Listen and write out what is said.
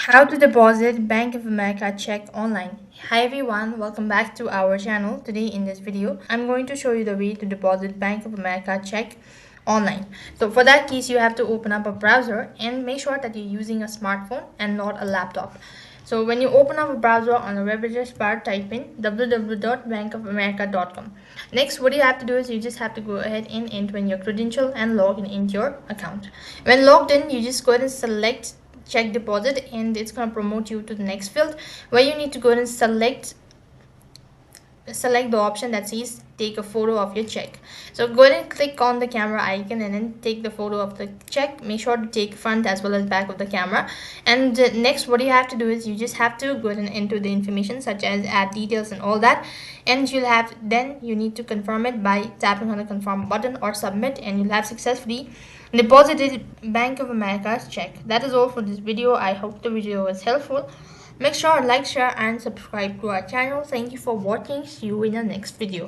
How to deposit Bank of America check online. Hi everyone, welcome back to our channel. Today in this video, I'm going to show you the way to deposit Bank of America check online. So for that case, you have to open up a browser and make sure that you're using a smartphone and not a laptop. So when you open up a browser on the web address bar, type in www.bankofamerica.com. Next, what you have to do is you just have to go ahead and enter in your credential and log in into your account. When logged in, you just go ahead and select check deposit and it's going to promote you to the next field where you need to go ahead and select the option that says take a photo of your check. So go ahead and click on the camera icon and then take the photo of the check. Make sure to take front as well as back of the camera. And next, what you have to do is you just have to go ahead and enter the information such as add details and all that, and you need to confirm it by tapping on the confirm button or submit, and you'll have successfully deposited Bank of America's check. That is all for this video. I hope the video was helpful. Make sure to like, share and subscribe to our channel. Thank you for watching. See you in the next video.